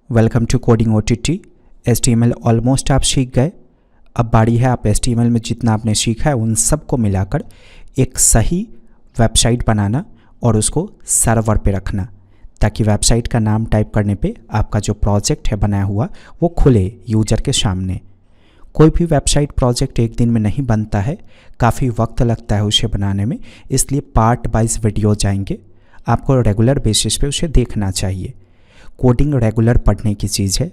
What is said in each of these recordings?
Welcome to coding OTT। HTML almost आप सीख गए। अब बारी है आप HTML में जितना आपने सीखा है उन सब को मिलाकर एक सही वेबसाइट बनाना और उसको सर्वर पे रखना, ताकि वेबसाइट का नाम टाइप करने पे आपका जो प्रोजेक्ट है बनाया हुआ वो खुले यूजर के सामने। कोई भी वेबसाइट प्रोजेक्ट एक दिन में नहीं बनता है, काफ़ी वक्त लगता है उसे बनाने में, इसलिए पार्ट वाइज वीडियो जाएंगे। आपको रेगुलर बेसिस पे उसे देखना चाहिए। कोडिंग रेगुलर पढ़ने की चीज़ है,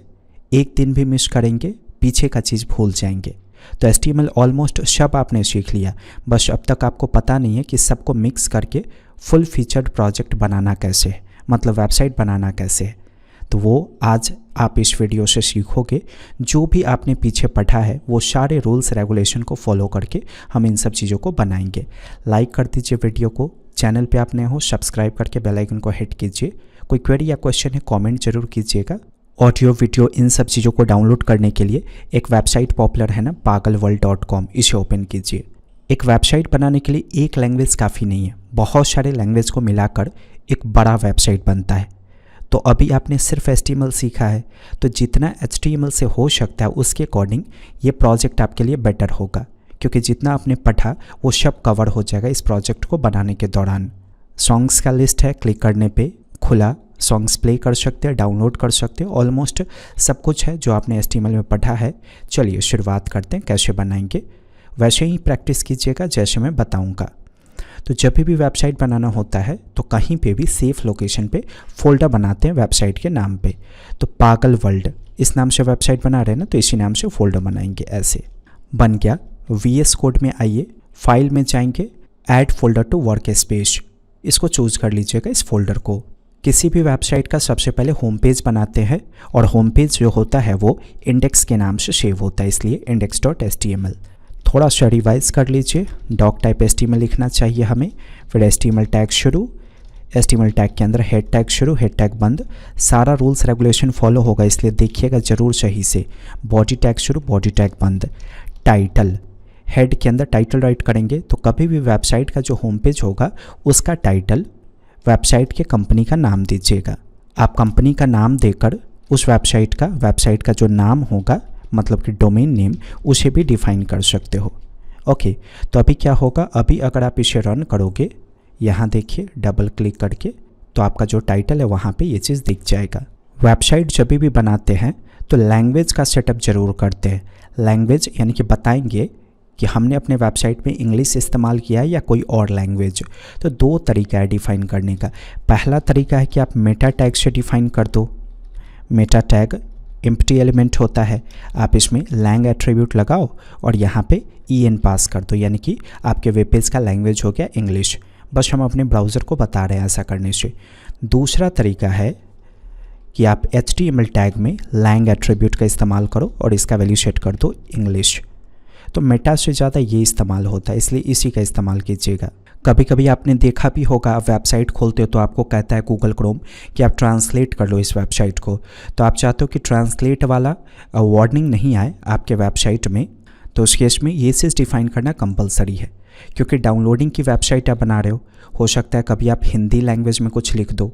एक दिन भी मिस करेंगे पीछे का चीज़ भूल जाएंगे। तो HTML ऑलमोस्ट सब आपने सीख लिया, बस अब तक आपको पता नहीं है कि सबको मिक्स करके फुल फीचर्ड प्रोजेक्ट बनाना कैसे है, मतलब वेबसाइट बनाना कैसे है। तो वो आज आप इस वीडियो से सीखोगे। जो भी आपने पीछे पढ़ा है वो सारे रूल्स रेगुलेशन को फॉलो करके हम इन सब चीज़ों को बनाएंगे। लाइक कर दीजिए वीडियो को, चैनल पे आप नए हो सब्सक्राइब करके बेल आइकन को हिट कीजिए। कोई क्वेरी या क्वेश्चन है कमेंट जरूर कीजिएगा। ऑडियो वीडियो इन सब चीज़ों को डाउनलोड करने के लिए एक वेबसाइट पॉपुलर है ना, pagalworld.com, इसे ओपन कीजिए। एक वेबसाइट बनाने के लिए एक लैंग्वेज काफ़ी नहीं है, बहुत सारे लैंग्वेज को मिलाकर एक बड़ा वेबसाइट बनता है। तो अभी आपने सिर्फ HTML सीखा है, तो जितना HTML से हो सकता है उसके अकॉर्डिंग ये प्रोजेक्ट आपके लिए बेटर होगा, क्योंकि जितना आपने पढ़ा वो सब कवर हो जाएगा इस प्रोजेक्ट को बनाने के दौरान। सॉन्ग्स का लिस्ट है, क्लिक करने पे खुला, सॉन्ग्स प्ले कर सकते हैं, डाउनलोड कर सकते हैं, ऑलमोस्ट सब कुछ है जो आपने HTML में पढ़ा है। चलिए शुरुआत करते हैं, कैसे बनाएंगे वैसे ही प्रैक्टिस कीजिएगा जैसे मैं बताऊंगा। तो जब भी वेबसाइट बनाना होता है तो कहीं पे भी सेफ लोकेशन पे फोल्डर बनाते हैं वेबसाइट के नाम पे। तो पागल वर्ल्ड इस नाम से वेबसाइट बना रहे हैं ना, तो इसी नाम से फोल्डर बनाएंगे। ऐसे बन गया। VS कोड में आइए, फाइल में जाएंगे, add folder to workspace, इसको चूज कर लीजिएगा इस फोल्डर को। किसी भी वेबसाइट का सबसे पहले होम पेज बनाते हैं और होम पेज जो होता है वो इंडेक्स के नाम से सेव होता है, इसलिए index.html। थोड़ा सा रिवाइज कर लीजिए। डॉक टाइप HTML लिखना चाहिए हमें, फिर HTML टैग शुरू, HTML टैग के अंदर हेड टैग शुरू, हेड टैग बंद। सारा रूल्स रेगुलेशन फॉलो होगा, इसलिए देखिएगा ज़रूर सही से। बॉडी टैग शुरू, बॉडी टैग बंद। टाइटल, हेड के अंदर टाइटल राइट करेंगे, तो कभी भी वेबसाइट का जो होम पेज होगा उसका टाइटल वेबसाइट के कंपनी का नाम दीजिएगा। आप कंपनी का नाम देकर उस वेबसाइट का जो नाम होगा, मतलब कि डोमेन नेम, उसे भी डिफाइन कर सकते हो। ओके, तो अभी क्या होगा, अभी अगर आप इसे रन करोगे, यहाँ देखिए डबल क्लिक करके, तो आपका जो टाइटल है वहाँ पे ये चीज़ दिख जाएगा। वेबसाइट जब भी बनाते हैं तो लैंग्वेज का सेटअप जरूर करते हैं। लैंग्वेज यानी कि बताएंगे कि हमने अपने वेबसाइट में इंग्लिश इस्तेमाल किया है या कोई और लैंग्वेज। तो दो तरीका है डिफ़ाइन करने का। पहला तरीका है कि आप मेटा टैग से डिफ़ाइन कर दो। मेटा टैग एम्प्टी एलिमेंट होता है, आप इसमें लैंग एट्रीब्यूट लगाओ और यहाँ पे en पास कर दो, यानी कि आपके वेब पेज का लैंग्वेज हो गया इंग्लिश। बस हम अपने ब्राउज़र को बता रहे हैं ऐसा करने से। दूसरा तरीका है कि आप HTML टैग में लैंग एट्रीब्यूट का इस्तेमाल करो और इसका वैल्यू सेट कर दो इंग्लिश। तो मेटा से ज़्यादा ये इस्तेमाल होता है, इसलिए इसी का इस्तेमाल कीजिएगा। कभी कभी आपने देखा भी होगा, आप वेबसाइट खोलते हो तो आपको कहता है गूगल क्रोम कि आप ट्रांसलेट कर लो इस वेबसाइट को। तो आप चाहते हो कि ट्रांसलेट वाला वार्निंग नहीं आए आपके वेबसाइट में, तो उस केस में ये चीज़ डिफाइन करना कंपलसरी है, क्योंकि डाउनलोडिंग की वेबसाइट आप बना रहे हो सकता है कभी आप हिंदी लैंग्वेज में कुछ लिख दो,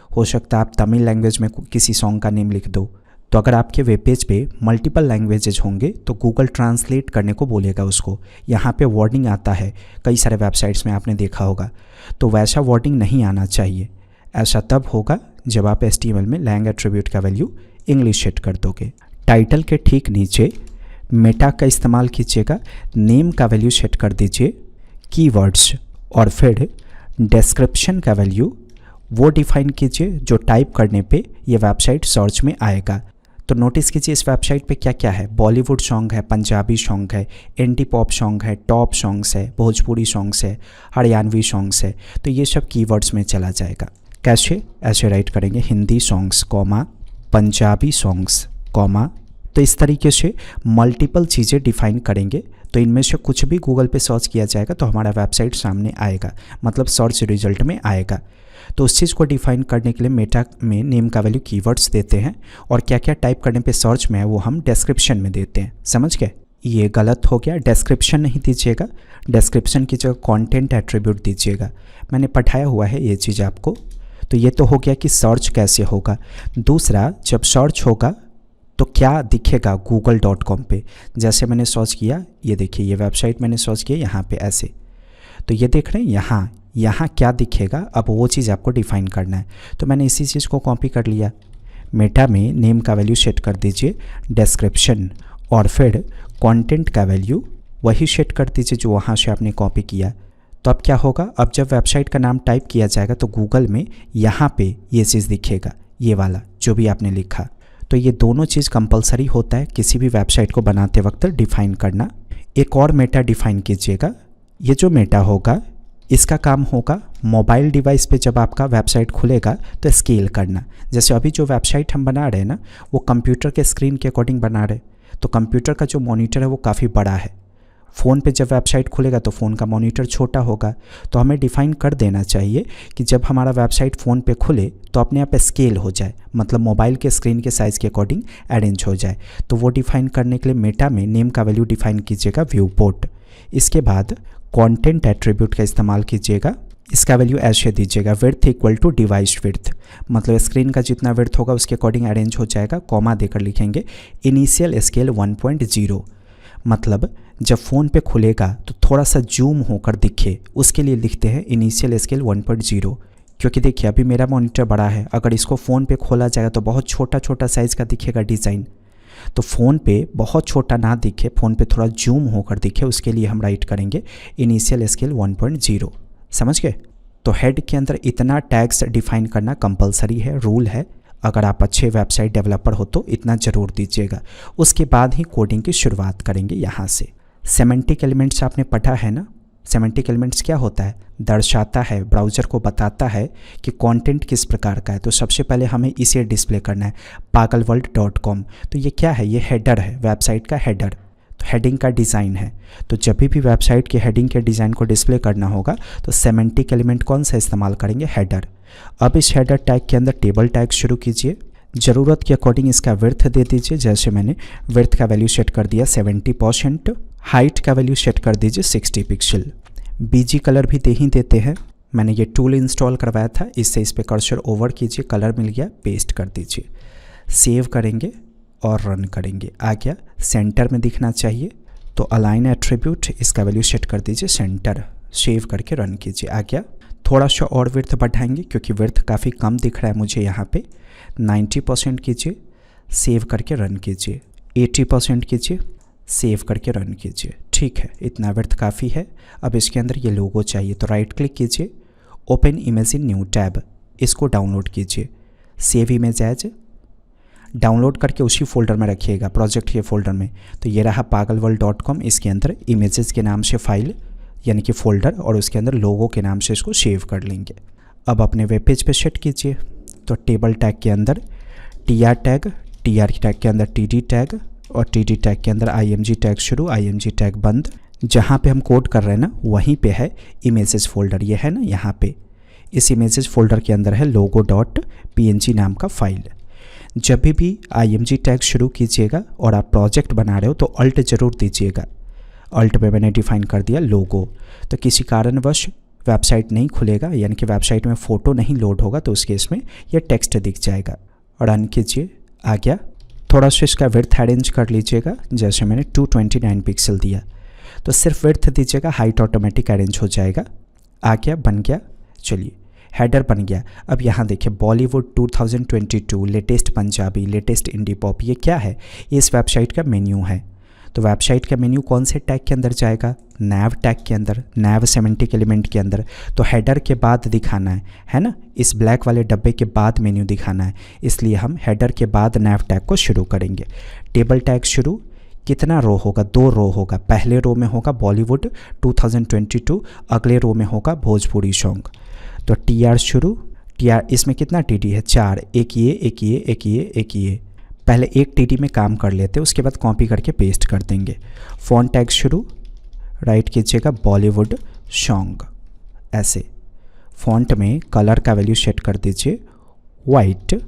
हो सकता है आप तमिल लैंग्वेज में किसी सॉन्ग का नेम लिख दो। तो अगर आपके वेब पेज पे मल्टीपल लैंग्वेजेज होंगे तो गूगल ट्रांसलेट करने को बोलेगा उसको। यहाँ पे वार्निंग आता है, कई सारे वेबसाइट्स में आपने देखा होगा, तो वैसा वार्निंग नहीं आना चाहिए। ऐसा तब होगा जब आप HTML में लैंग एट्रीब्यूट का वैल्यू इंग्लिश सेट कर दोगे। टाइटल के ठीक नीचे मेटा का इस्तेमाल कीजिएगा, नेम का वैल्यू सेट कर दीजिए, कीवर्ड्स, और फिर डिस्क्रिप्शन का वैल्यू वो डिफाइन कीजिए जो टाइप करने पे ये वेबसाइट सर्च में आएगा। तो नोटिस कीजिए इस वेबसाइट पे क्या क्या है। बॉलीवुड सॉन्ग है, पंजाबी सॉन्ग है, इंडी पॉप सॉन्ग है, टॉप सॉन्ग्स है, भोजपुरी सॉन्ग्स है, हरियाणवी सॉन्ग्स है। तो ये सब कीवर्ड्स में चला जाएगा। कैसे, ऐसे राइट करेंगे Hindi songs comma Punjabi songs comma. तो इस तरीके से मल्टीपल चीज़ें डिफाइन करेंगे, तो इनमें से कुछ भी गूगल पे सर्च किया जाएगा तो हमारा वेबसाइट सामने आएगा, मतलब सर्च रिजल्ट में आएगा। तो उस चीज़ को डिफाइन करने के लिए मेटा में नेम का वैल्यू कीवर्ड्स देते हैं, और क्या क्या टाइप करने पे सर्च में है वो हम डिस्क्रिप्शन में देते हैं। समझ गए? ये गलत हो गया, डिस्क्रिप्शन नहीं दीजिएगा, डिस्क्रिप्शन की जगह कंटेंट एट्रीब्यूट दीजिएगा। मैंने पढ़ाया हुआ है ये चीज़ आपको। तो ये तो हो गया कि सर्च कैसे होगा। दूसरा, जब सर्च होगा तो क्या दिखेगा google.com पे। जैसे मैंने सर्च किया, ये देखिए ये वेबसाइट मैंने सर्च किया यहाँ पे ऐसे, तो ये देख रहे हैं यहाँ क्या दिखेगा। अब वो चीज़ आपको डिफ़ाइन करना है। तो मैंने इसी चीज़ को कॉपी कर लिया। मेटा में नेम का वैल्यू सेट कर दीजिए डिस्क्रिप्शन, और फिर कंटेंट का वैल्यू वही सेट कर दीजिए जो वहाँ से आपने कॉपी किया। तो अब क्या होगा, अब जब वेबसाइट का नाम टाइप किया जाएगा तो गूगल में यहाँ पे ये चीज़ दिखेगा, ये वाला जो भी आपने लिखा। तो ये दोनों चीज़ कंपलसरी होता है किसी भी वेबसाइट को बनाते वक्त डिफ़ाइन करना। एक और मेटा डिफ़ाइन कीजिएगा। ये जो मेटा होगा इसका काम होगा मोबाइल डिवाइस पे जब आपका वेबसाइट खुलेगा तो स्केल करना। जैसे अभी जो वेबसाइट हम बना रहे हैं ना, वो कंप्यूटर के स्क्रीन के अकॉर्डिंग बना रहे, तो कंप्यूटर का जो मॉनिटर है वो काफ़ी बड़ा है। फ़ोन पे जब वेबसाइट खुलेगा तो फ़ोन का मॉनिटर छोटा होगा। तो हमें डिफ़ाइन कर देना चाहिए कि जब हमारा वेबसाइट फ़ोन पे खुले तो अपने आप स्केल हो जाए, मतलब मोबाइल के स्क्रीन के साइज़ के अकॉर्डिंग अरेंज हो जाए। तो वो डिफ़ाइन करने के लिए मेटा में नेम का वैल्यू डिफ़ाइन कीजिएगा व्यू पोर्ट। इसके बाद कंटेंट एट्रीब्यूट का इस्तेमाल कीजिएगा। इसका वैल्यू ऐसे दीजिएगा width equal to device width, मतलब स्क्रीन का जितना विड्थ होगा उसके अकॉर्डिंग अरेंज हो जाएगा। कॉमा देकर लिखेंगे इनिशियल स्केल 1.0, मतलब जब फ़ोन पे खुलेगा तो थोड़ा सा जूम होकर दिखे, उसके लिए लिखते हैं इनिशियल स्केल 1.0। क्योंकि देखिए अभी मेरा मॉनिटर बड़ा है, अगर इसको फ़ोन पे खोला जाएगा तो बहुत छोटा छोटा साइज़ का दिखेगा डिज़ाइन। तो फ़ोन पे बहुत छोटा ना दिखे, फ़ोन पे थोड़ा जूम होकर दिखे, उसके लिए हम राइट करेंगे इनिशियल स्केल 1.0। समझ गए। तो हेड के अंदर इतना टैग्स डिफ़ाइन करना कंपलसरी है, रूल है। अगर आप अच्छे वेबसाइट डेवलपर हो तो इतना ज़रूर दीजिएगा। उसके बाद ही कोडिंग की शुरुआत करेंगे यहाँ से। सेमेंटिक एलिमेंट्स आपने पढ़ा है ना। सेमेंटिक एलिमेंट्स क्या होता है, दर्शाता है, ब्राउज़र को बताता है कि कंटेंट किस प्रकार का है। तो सबसे पहले हमें इसे डिस्प्ले करना है, pagalworld.com। तो ये क्या है, ये हेडर है, वेबसाइट का हेडर। तो हेडिंग का डिज़ाइन है। तो जब भी वेबसाइट के हेडिंग के डिज़ाइन को डिस्प्ले करना होगा तो सेमेंटिक एलिमेंट कौन सा इस्तेमाल करेंगे, हेडर। अब इस हेडर टैग के अंदर टेबल टैग शुरू कीजिए। ज़रूरत के अकॉर्डिंग इसका विड्थ दे दीजिए। जैसे मैंने विड्थ का वैल्यू सेट कर दिया 70%, हाइट का वैल्यू सेट कर दीजिए 60 पिक्सल। बीजी कलर भी दे ही देते हैं, मैंने ये टूल इंस्टॉल करवाया था, इससे इस पर कर्सर ओवर कीजिए, कलर मिल गया, पेस्ट कर दीजिए। सेव करेंगे और रन करेंगे। आ गया, सेंटर में दिखना चाहिए। तो अलाइन एट्रीब्यूट, इसका वैल्यू सेट कर दीजिए सेंटर, सेव करके रन कीजिए। आ गया। थोड़ा सा और विड्थ बढ़ाएंगे क्योंकि विड्थ काफ़ी कम दिख रहा है मुझे यहाँ पे। 90% कीजिए, सेव करके रन कीजिए। 80% कीजिए, सेव करके रन कीजिए। ठीक है, इतना विड्थ काफ़ी है। अब इसके अंदर ये लोगो चाहिए, तो राइट क्लिक कीजिए, open image in new tab, इसको डाउनलोड कीजिए। सेव इमेज एज, डाउनलोड करके उसी फोल्डर में रखिएगा, प्रोजेक्ट के फोल्डर में। तो ये रहा pagalworld.com, इसके अंदर इमेजेस के नाम से फाइल यानी कि फ़ोल्डर, और उसके अंदर लोगो के नाम से इसको सेव कर लेंगे। अब अपने वेब पेज पे सेट कीजिए। तो टेबल टैग के अंदर TR टैग, TR टैग के अंदर TD टैग, और TD टैग के अंदर IMG टैग शुरू, IMG टैग बंद। जहाँ पे हम कोड कर रहे हैं ना वहीं पे है इमेजेस फोल्डर, ये है ना यहाँ पे। इस इमेजेस फोल्डर के अंदर है logo.png नाम का फाइल। जब भी IMG टैग शुरू कीजिएगा और आप प्रोजेक्ट बना रहे हो तो अल्ट ज़रूर दीजिएगा। अल्ट पे मैंने डिफ़ाइन कर दिया लोगो। तो किसी कारणवश वेबसाइट नहीं खुलेगा, यानी कि वेबसाइट में फ़ोटो नहीं लोड होगा, तो उस केस में ये टेक्स्ट दिख जाएगा। रन कीजिए। आ गया। थोड़ा सा इसका विड्थ अरेंज कर लीजिएगा, जैसे मैंने 229 पिक्सल दिया। तो सिर्फ विड्थ दीजिएगा, हाइट ऑटोमेटिक अरेंज हो जाएगा। आ गया, बन गया। चलिए, हेडर बन गया। अब यहाँ देखिए Bollywood 2022, latest Punjabi, latest indie pop, ये क्या है, ये इस वेबसाइट का मेन्यू है। तो वेबसाइट का मेन्यू कौन से टैग के अंदर जाएगा, नैव टैग के अंदर, नैव सेमेंटिक एलिमेंट के अंदर। तो हेडर के बाद दिखाना है ना, इस ब्लैक वाले डब्बे के बाद मेन्यू दिखाना है, इसलिए हम हेडर के बाद नैव टैग को शुरू करेंगे। टेबल टैग शुरू, कितना रो होगा, 2 रो होगा। पहले रो में होगा बॉलीवुड 2022, अगले रो में होगा भोजपुरी सॉन्ग। तो TR शुरू, TR इसमें कितना TD है, 4, एक ये, एक ये, एक ये, एक ये। पहले एक TD में काम कर लेते, उसके बाद कॉपी करके पेस्ट कर देंगे। फ़ॉन्ट टैग शुरू, राइट कीजिएगा बॉलीवुड सॉन्ग, ऐसे। फ़ॉन्ट में कलर का वैल्यू सेट कर दीजिए वाइट,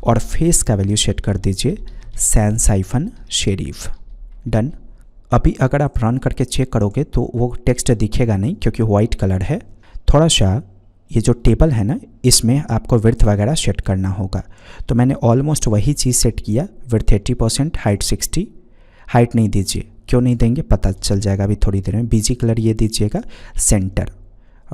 और फेस का वैल्यू सेट कर दीजिए सैंस हाइफन शेरीफ। डन। अभी अगर आप रन करके चेक करोगे तो वो टेक्स्ट दिखेगा नहीं क्योंकि वाइट कलर है। थोड़ा सा ये जो टेबल है ना, इसमें आपको विड्थ वगैरह सेट करना होगा। तो मैंने ऑलमोस्ट वही चीज़ सेट किया, विड्थ 80%, हाइट 60। हाइट नहीं दीजिए, क्यों नहीं देंगे पता चल जाएगा अभी थोड़ी देर में। बीजी कलर ये दीजिएगा, सेंटर,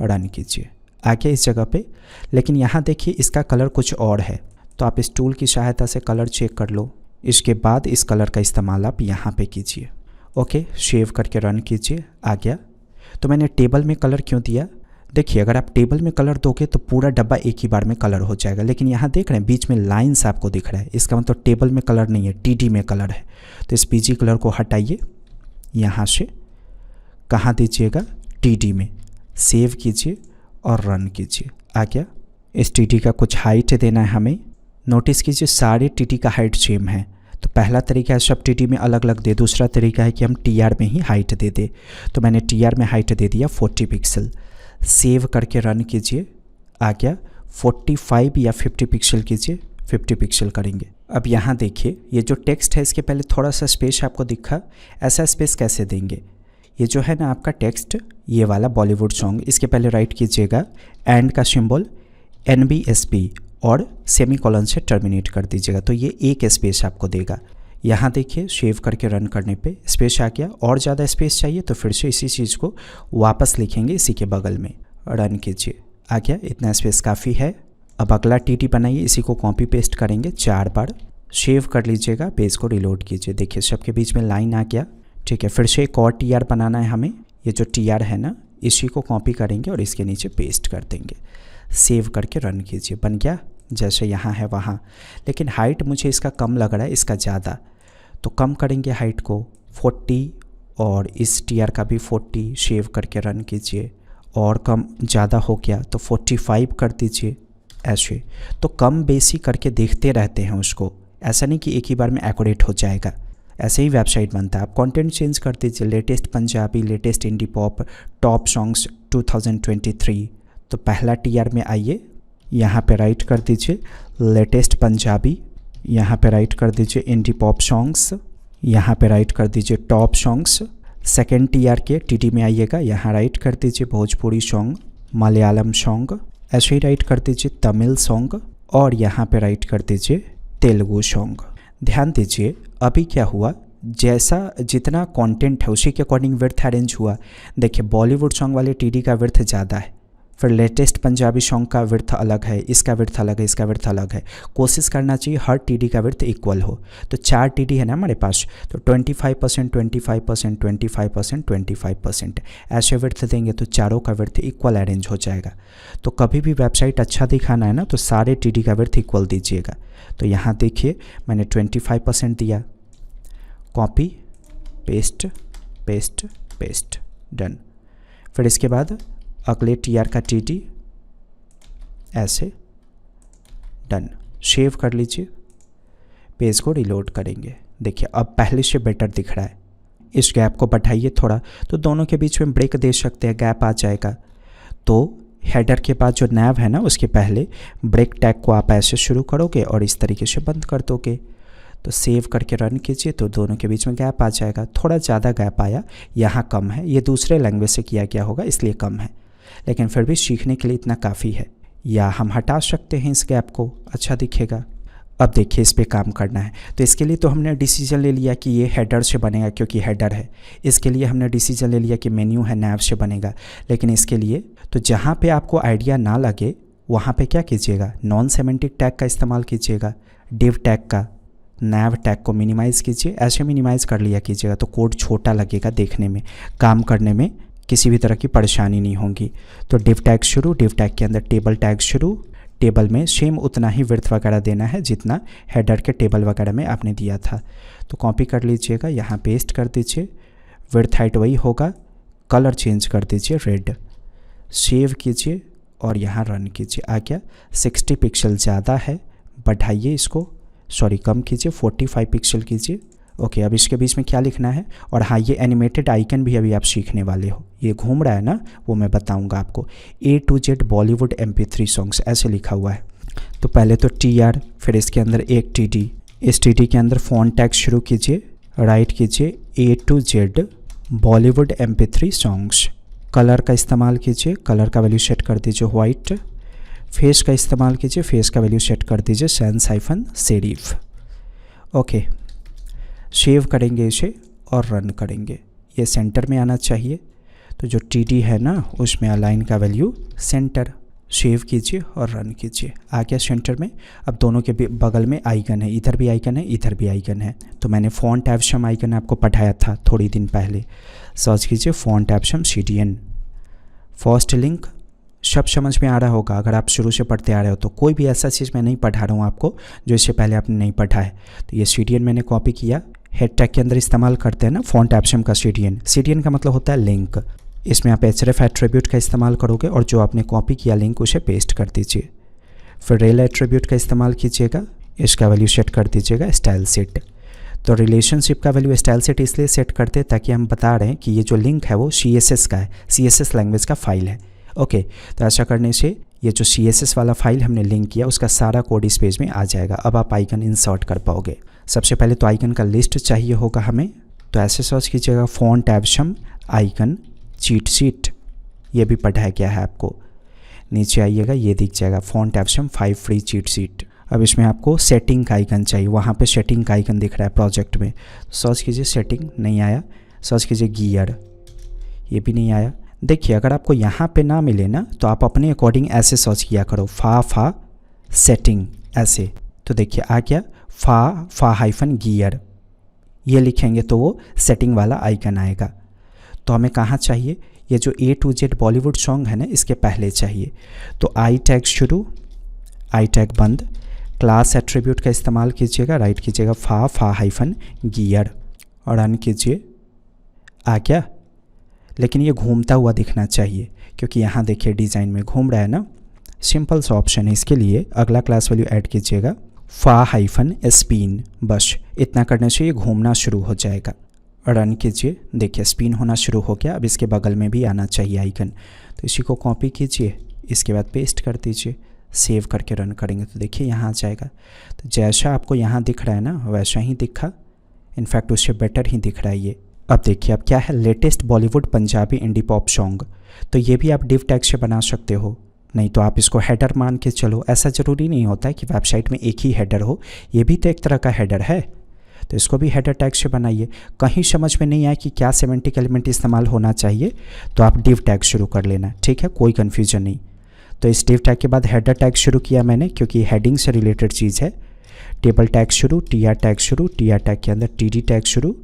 रन कीजिए। आ गया इस जगह पे। लेकिन यहाँ देखिए इसका कलर कुछ और है, तो आप इस टूल की सहायता से कलर चेक कर लो। इसके बाद इस कलर का इस्तेमाल आप यहाँ पे कीजिए। ओके, सेव करके रन कीजिए। आ गया। तो मैंने टेबल में कलर क्यों दिया, देखिए अगर आप टेबल में कलर दोगे तो पूरा डब्बा एक ही बार में कलर हो जाएगा, लेकिन यहाँ देख रहे हैं बीच में लाइंस आपको दिख रहा है, इसका मतलब टेबल में कलर नहीं है, टीडी में कलर है। तो इस पीजी कलर को हटाइए, यहाँ से कहाँ दीजिएगा, टीडी में, सेव कीजिए और रन कीजिए। आ गया। इस टीडी का कुछ हाइट देना है हमें। नोटिस कीजिए सारे टीडी का हाइट सेम है। तो पहला तरीका है सब टीडी में अलग अलग दे, दूसरा तरीका है कि हम टीआर में ही हाइट दे दे। तो मैंने टीआर में हाइट दे दिया 40 पिक्सल। सेव करके रन कीजिए। आ गया। 45 या 50 पिक्सल कीजिए, 50 पिक्सल करेंगे। अब यहाँ देखिए ये जो टेक्स्ट है इसके पहले थोड़ा सा स्पेस आपको दिखा, ऐसा स्पेस कैसे देंगे। ये जो है ना आपका टेक्स्ट, ये वाला बॉलीवुड सॉन्ग, इसके पहले राइट कीजिएगा, एंड का सिंबल NBSP और सेमीकोलन से टर्मिनेट कर दीजिएगा, तो ये एक स्पेस आपको देगा। यहाँ देखिए सेव करके रन करने पे स्पेस आ गया। और ज़्यादा स्पेस चाहिए तो फिर से इसी चीज़ को वापस लिखेंगे इसी के बगल में, रन कीजिए। आ गया, इतना स्पेस काफ़ी है। अब अगला टीटी बनाइए, इसी को कॉपी पेस्ट करेंगे 4 बार। सेव कर लीजिएगा, पेज को रिलोड कीजिए। देखिए सबके बीच में लाइन आ गया। ठीक है, फिर से एक और TR बनाना है हमें। ये जो TR है ना, इसी को कॉपी करेंगे और इसके नीचे पेस्ट कर देंगे। सेव करके रन कीजिए। बन गया जैसे यहाँ है वहाँ। लेकिन हाइट मुझे इसका कम लग रहा है, इसका ज़्यादा, तो कम करेंगे हाइट को 40 और इस TR का भी 40। सेव करके रन कीजिए। और कम ज़्यादा हो गया तो 45 कर दीजिए ऐसे। तो कम बेसी करके देखते रहते हैं उसको, ऐसा नहीं कि एक ही बार में एक्यूरेट हो जाएगा। ऐसे ही वेबसाइट बनता है। आप कंटेंट चेंज कर दीजिए, latest Punjabi, latest indie pop, top songs 2023। तो पहला TR में आइए, यहाँ पे राइट कर दीजिए लेटेस्ट पंजाबी, यहाँ पे राइट कर दीजिए इंडी पॉप सॉन्ग्स, यहाँ पे राइट कर दीजिए टॉप सॉन्ग्स। सेकेंड TR के TD में आइएगा, यहाँ राइट कर दीजिए भोजपुरी सॉन्ग, मलयालम सॉन्ग, ऐसे ही राइट कर दीजिए तमिल सॉन्ग, और यहाँ पे राइट कर दीजिए तेलुगु सॉन्ग। ध्यान दीजिए अभी क्या हुआ, जैसा जितना कंटेंट है उसी के अकॉर्डिंग विड्थ अरेंज हुआ। देखिए बॉलीवुड सॉन्ग वाले TD का विड्थ ज़्यादा है, फिर लेटेस्ट पंजाबी सॉन्ग का विड्थ अलग है, इसका विड्थ अलग है, इसका विड्थ अलग है। कोशिश करना चाहिए हर TD का विड्थ इक्वल हो। तो 4 TD है ना हमारे पास, तो 25%, 25%, 25%, 25% ऐसे विड्थ देंगे तो चारों का विड्थ इक्वल अरेंज हो जाएगा। तो कभी भी वेबसाइट अच्छा दिखाना है ना तो सारे TD का विड्थ इक्वल दीजिएगा। तो यहाँ देखिए मैंने 25% दिया, copy paste paste paste, done. फिर इसके बाद अगले TR का TD ऐसे, डन। सेव कर लीजिए, पेज को रिलोड करेंगे। देखिए अब पहले से बेटर दिख रहा है। इस गैप को बढ़ाइए थोड़ा, तो दोनों के बीच में ब्रेक दे सकते हैं, गैप आ जाएगा। तो हेडर के बाद जो नैव है ना उसके पहले ब्रेक टैग को आप ऐसे शुरू करोगे और इस तरीके से बंद कर दोगे। तो सेव करके रन कीजिए, तो दोनों के बीच में गैप आ जाएगा। थोड़ा ज़्यादा गैप आया, यहाँ कम है, ये दूसरे लैंग्वेज से किया गया होगा इसलिए कम है, लेकिन फिर भी सीखने के लिए इतना काफ़ी है। या हम हटा सकते हैं इस गैप को, अच्छा दिखेगा। अब देखिए इस पे काम करना है, तो इसके लिए तो हमने डिसीजन ले लिया कि ये हेडर से बनेगा क्योंकि हेडर है। इसके लिए हमने डिसीजन ले लिया कि मेन्यू है नैव से बनेगा। लेकिन इसके लिए तो जहाँ पे आपको आइडिया ना लगे वहाँ पे क्या कीजिएगा, नॉन सेमेंटिक टैग का इस्तेमाल कीजिएगा, डिव टैग का। नैव टैग को मिनिमाइज़ कीजिए, ऐसे मिनिमाइज़ कर लिया कीजिएगा तो कोड छोटा लगेगा देखने में, काम करने में किसी भी तरह की परेशानी नहीं होगी। तो डिव टैग शुरू, डिव टैग के अंदर टेबल टैग शुरू, टेबल में सेम उतना ही विड्थ वगैरह देना है जितना हेडर के टेबल वगैरह में आपने दिया था। तो कॉपी कर लीजिएगा, यहाँ पेस्ट कर दीजिए, विड्थ हाइट वही होगा, कलर चेंज कर दीजिए रेड। सेव कीजिए और यहाँ रन कीजिए। आ गया। 60 पिक्सल ज़्यादा है, बढ़ाइए इसको, सॉरी कम कीजिए, 45 पिक्सल कीजिए। ओके, अब इसके बीच में क्या लिखना है, और हाँ ये एनिमेटेड आइकन भी अभी आप सीखने वाले हो, ये घूम रहा है ना वो मैं बताऊंगा आपको। A to Z Bollywood MP3 songs ऐसे लिखा हुआ है। तो पहले तो TR, फिर इसके अंदर एक TD, इस TD के अंदर फॉन्ट टैग शुरू कीजिए, राइट कीजिए A to Z Bollywood MP3 songs. Colour का इस्तेमाल कीजिए, कलर का वैल्यू सेट कर दीजिए वाइट, फेस का इस्तेमाल कीजिए, फेस का वैल्यू सेट कर दीजिए sans-serif। ओके, सेव करेंगे इसे और रन करेंगे। ये सेंटर में आना चाहिए, तो जो TD है ना उसमें अलाइन का वैल्यू सेंटर। सेव कीजिए और रन कीजिए, आ गया सेंटर में। अब दोनों के बगल में आइकन है, इधर भी आइकन है, इधर भी आइकन है। तो मैंने फॉन्ट एप्शन आइकन आपको पढ़ाया था थोड़ी दिन पहले, सर्च कीजिए फॉन्ट एप्शन CDN। फर्स्ट लिंक सब समझ में आ रहा होगा अगर आप शुरू से पढ़ते आ रहे हो तो। कोई भी ऐसा चीज़ मैं नहीं पढ़ा रहा हूँ आपको जो इससे पहले आपने नहीं पढ़ा है। तो ये CDN मैंने कॉपी किया, हेड टैग के अंदर इस्तेमाल करते हैं ना फॉन्ट एप्शन का CDN का मतलब होता है लिंक। इसमें आप href एट्रीब्यूट का इस्तेमाल करोगे और जो आपने कॉपी किया लिंक उसे पेस्ट कर दीजिए। फिर रेल एट्रीब्यूट का इस्तेमाल कीजिएगा, इसका वैल्यू सेट कर दीजिएगा स्टाइल सेट। तो रिलेशनशिप का वैल्यू स्टाइल सेट इसलिए सेट करते हैं ताकि हम बता रहे हैं कि ये जो लिंक है वो CSS का है, CSS लैंग्वेज का फाइल है। ओके, तो ऐसा करने से ये जो CSS वाला फाइल हमने लिंक किया उसका सारा कोड इस पेज में आ जाएगा। अब आप आइकन इंसर्ट कर पाओगे। सबसे पहले तो आइकन का लिस्ट चाहिए होगा हमें, तो ऐसे सर्च कीजिएगा फॉन्ट एप्शन आइकन चीट शीट, ये भी पढ़ाया गया है आपको। नीचे आइएगा, ये दिख जाएगा फॉन्ट एप्शन 5 फ्री चीट शीट। अब इसमें आपको सेटिंग का आइकन चाहिए, वहाँ पे सेटिंग का आइकन दिख रहा है प्रोजेक्ट में। सर्च कीजिए, सेटिंग नहीं आया। सर्च कीजिए गियर, ये भी नहीं आया। देखिए अगर आपको यहाँ पे ना मिले ना तो आप अपने अकॉर्डिंग ऐसे सर्च किया करो, फा सेटिंग ऐसे। तो देखिए आ गया फा हाइफन गियर, ये लिखेंगे तो वो सेटिंग वाला आइकन आएगा। तो हमें कहाँ चाहिए, ये जो A to Z Bollywood song है ना इसके पहले चाहिए। तो आई टैग शुरू, आई टैग बंद, क्लास एट्रीब्यूट का इस्तेमाल कीजिएगा, राइट कीजिएगा फा हाइफन गियर और रन कीजिए। आ गया, लेकिन ये घूमता हुआ दिखना चाहिए क्योंकि यहाँ देखिए डिज़ाइन में घूम रहा है ना। सिंपल सा ऑप्शन है इसके लिए, अगला क्लास वैल्यू ऐड कीजिएगा फा हाइफन स्पिन। बस इतना करने से ये घूमना शुरू हो जाएगा। रन कीजिए, देखिए स्पिन होना शुरू हो गया। अब इसके बगल में भी आना चाहिए आइकन, तो इसी को कॉपी कीजिए, इसके बाद पेस्ट कर दीजिए, सेव करके रन करेंगे तो देखिए यहाँ आ जाएगा। तो जैसा आपको यहाँ दिख रहा है ना वैसा ही दिखा, इनफैक्ट उससे बेटर ही दिख रहा है ये। अब देखिए अब क्या है, latest Bollywood Punjabi indie pop song. तो ये भी आप डिव टैग से बना सकते हो, नहीं तो आप इसको हेडर मान के चलो। ऐसा ज़रूरी नहीं होता है कि वेबसाइट में एक ही हेडर हो, ये भी तो एक तरह का हेडर है, तो इसको भी हेडर टैग से बनाइए। कहीं समझ में नहीं आए कि क्या सेमेंटिक एलिमेंट इस्तेमाल होना चाहिए तो आप डिव टैग शुरू कर लेना, ठीक है, कोई कन्फ्यूजन नहीं। तो इस डिव टैग के बाद हेडर टैग शुरू किया मैंने क्योंकि हेडिंग से रिलेटेड चीज़ है। टेबल टैग शुरू, TR टैग शुरू, TR टैग के अंदर TD टैग शुरू,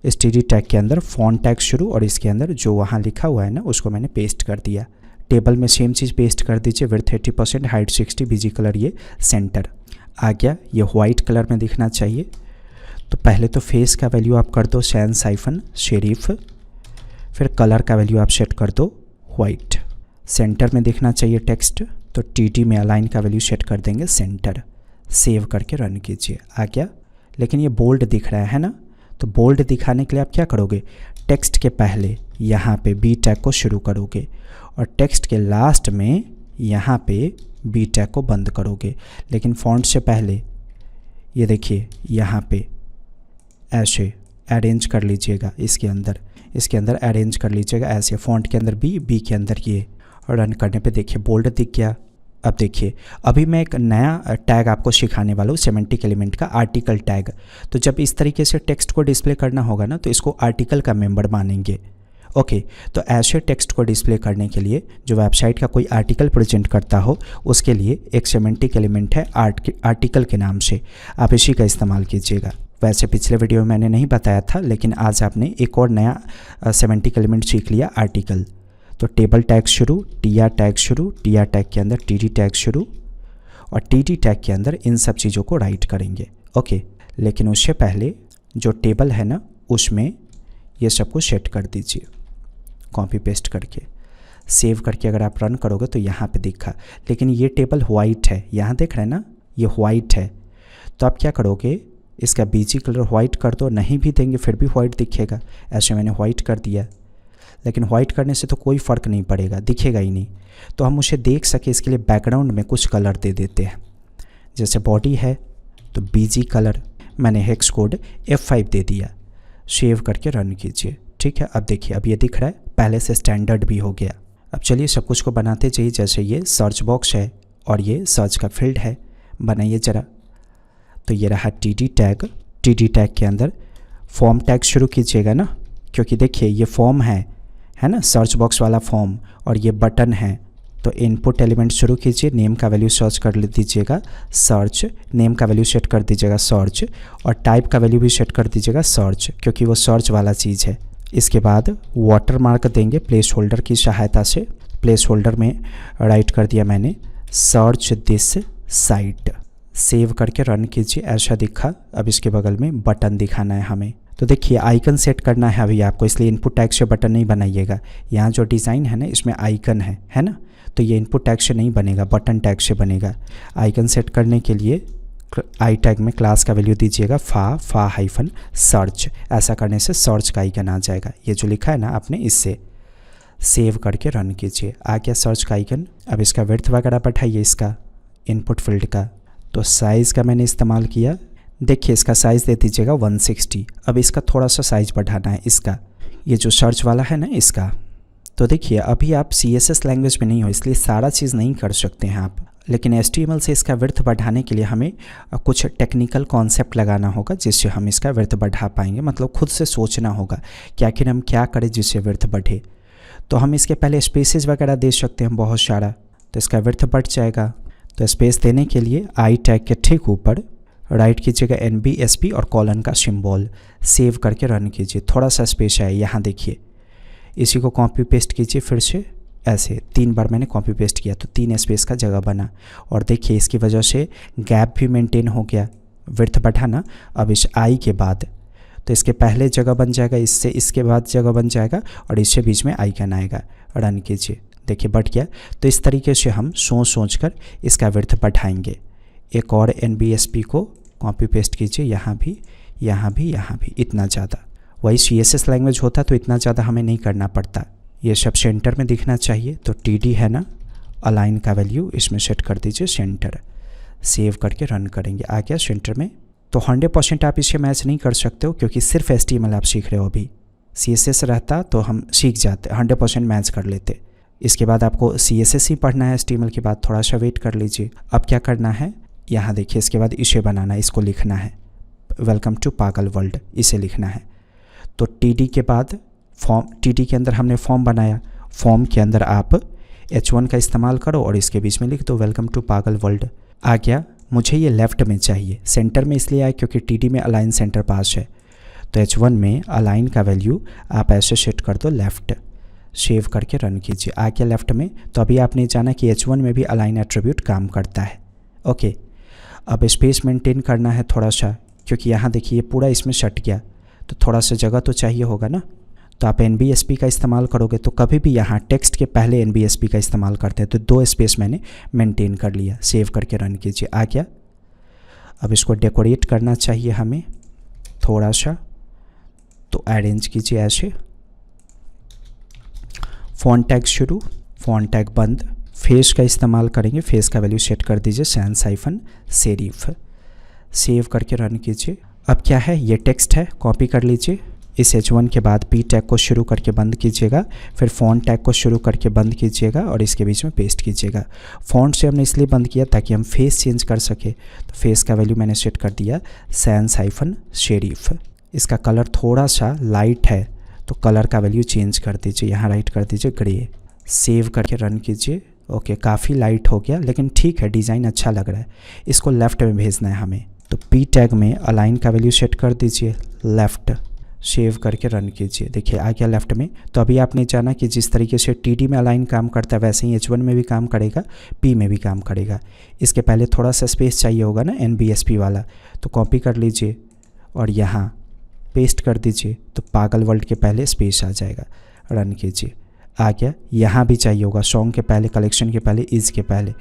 इस TD टैग के अंदर फॉन्ट टैग शुरू और इसके अंदर जो वहाँ लिखा हुआ है ना उसको मैंने पेस्ट कर दिया। टेबल में सेम चीज़ पेस्ट कर दीजिए, विड्थ 80%, हाइट 60, बीजी कलर ये सेंटर आ गया। ये वाइट कलर में दिखना चाहिए। तो पहले तो फेस का वैल्यू आप कर दो sans-serif, फिर कलर का वैल्यू आप सेट कर दो वाइट। सेंटर में दिखना चाहिए टेक्स्ट, तो TD में अलाइन का वैल्यू सेट कर देंगे सेंटर। सेव करके रन कीजिए, आ गया। लेकिन ये बोल्ड दिख रहा है ना, तो बोल्ड दिखाने के लिए आप क्या करोगे, टेक्स्ट के पहले यहाँ पे B टैग को शुरू करोगे और टेक्स्ट के लास्ट में यहाँ पे B टैग को बंद करोगे। लेकिन फॉन्ट से पहले ये देखिए यहाँ पे ऐसे अरेंज कर लीजिएगा, इसके अंदर अरेंज कर लीजिएगा ऐसे, फॉन्ट के अंदर बी के अंदर ये, और रन करने पे देखिए बोल्ड दिख गया। अब देखिए अभी मैं एक नया टैग आपको सिखाने वाला हूँ सेमेंटिक एलिमेंट का, आर्टिकल टैग। तो जब इस तरीके से टेक्स्ट को डिस्प्ले करना होगा ना तो इसको आर्टिकल का मेंबर मानेंगे। ओके, तो ऐसे टेक्स्ट को डिस्प्ले करने के लिए जो वेबसाइट का कोई आर्टिकल प्रेजेंट करता हो उसके लिए एक सेमेंटिक एलिमेंट है आर्टिकल के नाम से, आप इसी का इस्तेमाल कीजिएगा। वैसे पिछले वीडियो में मैंने नहीं बताया था, लेकिन आज आपने एक और नया सेमेंटिक एलिमेंट सीख लिया, आर्टिकल। तो टेबल टैग शुरू, TR टैग शुरू, TR टैग के अंदर TD टैग शुरू और TD टैग के अंदर इन सब चीज़ों को राइट करेंगे। ओके, लेकिन उससे पहले जो टेबल है ना उसमें ये सब को सेट कर दीजिए, कॉपी पेस्ट करके सेव करके अगर आप रन करोगे तो यहाँ पे दिखा। लेकिन ये टेबल वाइट है, यहाँ देख रहे हैं ना, ये वाइट है। तो आप क्या करोगे, इसका बीजी कलर वाइट कर दो, नहीं भी देंगे फिर भी वाइट दिखेगा। ऐसे मैंने वाइट कर दिया, लेकिन वाइट करने से तो कोई फ़र्क नहीं पड़ेगा, दिखेगा ही नहीं। तो हम उसे देख सके इसके लिए बैकग्राउंड में कुछ कलर दे देते हैं। जैसे बॉडी है तो बीजी कलर मैंने हेक्स कोड F5 दे दिया। सेव करके रन कीजिए, ठीक है। अब देखिए अब ये दिख रहा है, पहले से स्टैंडर्ड भी हो गया। अब चलिए सब कुछ को बनाते जाइए। जैसे ये सर्च बॉक्स है, और ये सर्च का फील्ड है, बनाइए ज़रा। तो ये रहा टीडी टैग। टीडी टैग के अंदर फॉर्म टैग शुरू कीजिएगा ना, क्योंकि देखिए ये फॉर्म है ना, सर्च बॉक्स वाला फॉर्म, और ये बटन है। तो इनपुट एलिमेंट शुरू कीजिए, नेम का वैल्यू सर्च कर दीजिएगा सर्च, नेम का वैल्यू सेट कर दीजिएगा सर्च, और टाइप का वैल्यू भी सेट कर दीजिएगा सर्च, क्योंकि वो सर्च वाला चीज़ है। इसके बाद वाटर मार्क देंगे प्लेस होल्डर की सहायता से। प्लेस होल्डर में राइट कर दिया मैंने सर्च दिस साइट। सेव करके रन कीजिए, ऐसा दिखा। अब इसके बगल में बटन दिखाना है हमें। तो देखिए आइकन सेट करना है अभी आपको, इसलिए इनपुट टैग से बटन नहीं बनाइएगा। यहाँ जो डिज़ाइन है ना, इसमें आइकन है ना, तो ये इनपुट टैग से नहीं बनेगा, बटन टैग से बनेगा। आइकन सेट करने के लिए आई टैग में क्लास का वैल्यू दीजिएगा फा हाइफन सर्च। ऐसा करने से सर्च का आइकन आ जाएगा, ये जो लिखा है ना आपने, इससे। सेव करके रन कीजिए, आ गया सर्च का आइकन। अब इसका विड्थ वगैरह बढ़ाइए, इसका इनपुट फील्ड का। तो साइज़ का मैंने इस्तेमाल किया, देखिए इसका साइज़ दे दीजिएगा 160। अब इसका थोड़ा सा साइज़ बढ़ाना है, इसका, ये जो सर्च वाला है ना, इसका। तो देखिए अभी आप CSS लैंग्वेज में नहीं हो, इसलिए सारा चीज़ नहीं कर सकते हैं आप, लेकिन HTML से इसका विड्थ बढ़ाने के लिए हमें कुछ टेक्निकल कॉन्सेप्ट लगाना होगा, जिससे हम इसका विड्थ बढ़ा पाएंगे। मतलब खुद से सोचना होगा कि आखिर हम क्या करें जिससे विड्थ बढ़े। तो हम इसके पहले स्पेसेस वगैरह दे सकते हैं बहुत सारा, तो इसका विड्थ बढ़ जाएगा। तो स्पेस देने के लिए आई टैग के ठीक ऊपर राइट कीजिएगा NBSP और कॉलन का सिंबल। सेव करके रन कीजिए, थोड़ा सा स्पेस है यहाँ देखिए। इसी को कॉपी पेस्ट कीजिए फिर से, ऐसे 3 बार मैंने कॉपी पेस्ट किया तो 3 स्पेस का जगह बना। और देखिए इसकी वजह से गैप भी मेंटेन हो गया। विड्थ बढ़ाना अब इस आई के बाद, तो इसके पहले जगह बन जाएगा, इससे इसके बाद जगह बन जाएगा, और इससे बीच में आइकन आएगा। रन कीजिए, देखिए बढ़ गया। तो इस तरीके से हम सोच कर इसका विड्थ बढ़ाएंगे। एक और NBSP को कॉपी पेस्ट कीजिए, यहाँ भी, यहाँ भी, यहाँ भी, इतना ज़्यादा। वही CSS लैंग्वेज होता तो इतना ज़्यादा हमें नहीं करना पड़ता। ये सब सेंटर में दिखना चाहिए। तो TD है ना, अलाइन का वैल्यू इसमें सेट कर दीजिए सेंटर। सेव करके रन करेंगे, आ गया सेंटर में। तो 100% आप इसे मैच नहीं कर सकते हो, क्योंकि सिर्फ HTML आप सीख रहे हो अभी। CSS रहता तो हम सीख जाते, 100% मैच कर लेते। इसके बाद आपको CSS ही पढ़ना है, HTML के बाद थोड़ा सा वेट कर लीजिए। अब क्या करना है, यहाँ देखिए इसके बाद इसे बनाना है, इसको लिखना है वेलकम टू पागल वर्ल्ड, इसे लिखना है। तो TD के बाद फॉर्म, TD के अंदर हमने फॉर्म बनाया, फॉर्म के अंदर आप H1 का इस्तेमाल करो और इसके बीच में लिख दो वेलकम टू पागल वर्ल्ड। आ गया। मुझे ये लेफ़्ट में चाहिए, सेंटर में इसलिए आया क्योंकि TD में अलाइन सेंटर पास है। तो H1 में अलाइन का वैल्यू आप ऐसे सेट कर दो लेफ़्ट। सेव करके रन कीजिए, आ गया लेफ़्ट में। तो अभी आपने जाना कि H1 में भी अलाइन एट्रीब्यूट काम करता है। ओके, अब स्पेस मेंटेन करना है थोड़ा सा, क्योंकि यहाँ देखिए पूरा इसमें सट गया, तो थोड़ा सा जगह तो चाहिए होगा ना। तो आप NBSP का इस्तेमाल करोगे तो कभी भी यहाँ टेक्स्ट के पहले NBSP का इस्तेमाल करते हैं। तो 2 स्पेस मैंने मेंटेन कर लिया। सेव करके रन कीजिए, आ गया। अब इसको डेकोरेट करना चाहिए हमें थोड़ा सा, तो अरेंज कीजिए ऐसे। फॉन्ट टैग शुरू, फॉन्ट टैग बंद। फेस का इस्तेमाल करेंगे, फेस का वैल्यू सेट कर दीजिए सैंस हाइफन सेरिफ। सेव करके रन कीजिए। अब क्या है, ये टेक्स्ट है, कॉपी कर लीजिए। इस H1 के बाद P टैग को शुरू करके बंद कीजिएगा, फिर फॉन्ट टैग को शुरू करके बंद कीजिएगा और इसके बीच में पेस्ट कीजिएगा। फॉन्ट से हमने इसलिए बंद किया ताकि हम फेस चेंज कर सके। तो फेस का वैल्यू मैंने सेट कर दिया सैंस हाइफन शेरिफ। इसका कलर थोड़ा सा लाइट है, तो कलर का वैल्यू चेंज कर दीजिए, यहाँ राइट कर दीजिए ग्रे। सेव करके रन कीजिए। ओके, काफ़ी लाइट हो गया, लेकिन ठीक है, डिज़ाइन अच्छा लग रहा है। इसको लेफ़्ट में भेजना है हमें। तो P टैग में अलाइन का वैल्यू सेट कर दीजिए लेफ़्ट। सेव करके रन कीजिए, देखिए आ गया लेफ़्ट में। तो अभी आपने जाना कि जिस तरीके से TD में अलाइन काम करता है वैसे ही H1 में भी काम करेगा, P में भी काम करेगा। इसके पहले थोड़ा सा स्पेस चाहिए होगा ना NBSP वाला, तो कॉपी कर लीजिए और यहाँ पेस्ट कर दीजिए, तो पागल वर्ल्ड के पहले स्पेस आ जाएगा। रन कीजिए, आ गया। यहाँ भी चाहिए होगा, सॉन्ग के पहले, कलेक्शन के पहले, इज के पहले।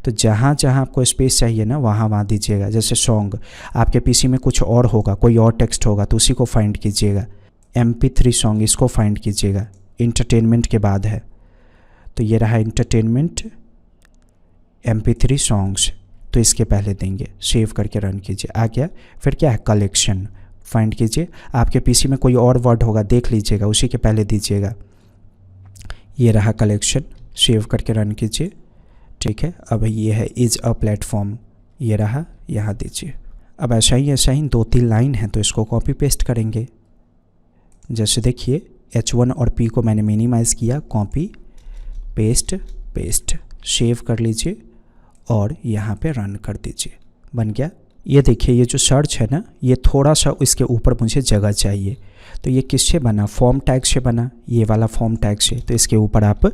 तो जहाँ जहाँ आपको स्पेस चाहिए ना वहाँ वहाँ दीजिएगा। जैसे सॉन्ग, आपके PC में कुछ और होगा, कोई और टेक्स्ट होगा, तो उसी को फाइंड कीजिएगा। MP3 सॉन्ग, इसको फाइंड कीजिएगा। इंटरटेनमेंट के बाद है, तो ये रहा इंटरटेनमेंट MP3 सॉन्ग्स, तो इसके पहले देंगे। सेव करके रन कीजिए, आ गया। फिर क्या है, कलेक्शन फाइंड कीजिए। आपके PC में कोई और वर्ड होगा, देख लीजिएगा, उसी के पहले दीजिएगा। ये रहा कलेक्शन। सेव करके रन कीजिए, ठीक है। अब ये है इज़ अ प्लेटफॉर्म, ये रहा, यहाँ दीजिए। अब ऐसा ही 2-3 लाइन है तो इसको कॉपी पेस्ट करेंगे। जैसे देखिए H1 और P को मैंने मिनिमाइज़ किया, कॉपी पेस्ट पेस्ट, सेव कर लीजिए और यहाँ पे रन कर दीजिए, बन गया। ये देखिए ये जो सर्च है ना, ये थोड़ा सा इसके ऊपर मुझे जगह चाहिए, तो ये किससे बना, फॉर्म टैग से बना, ये वाला फॉर्म टैग से। तो इसके ऊपर आप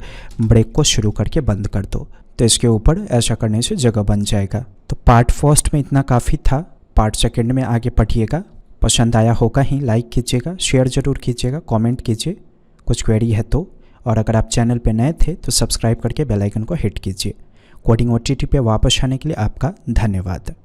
ब्रेक को शुरू करके बंद कर दो, तो इसके ऊपर ऐसा करने से जगह बन जाएगा। तो पार्ट फर्स्ट में इतना काफ़ी था, पार्ट सेकंड में आगे पढ़िएगा। पसंद आया होगा ही लाइक कीजिएगा, शेयर ज़रूर कीजिएगा, कमेंट कीजिए कुछ क्वेरी है तो, और अगर आप चैनल पे नए थे तो सब्सक्राइब करके बेल आइकन को हिट कीजिए। कोडिंग OTT पे वापस आने के लिए आपका धन्यवाद।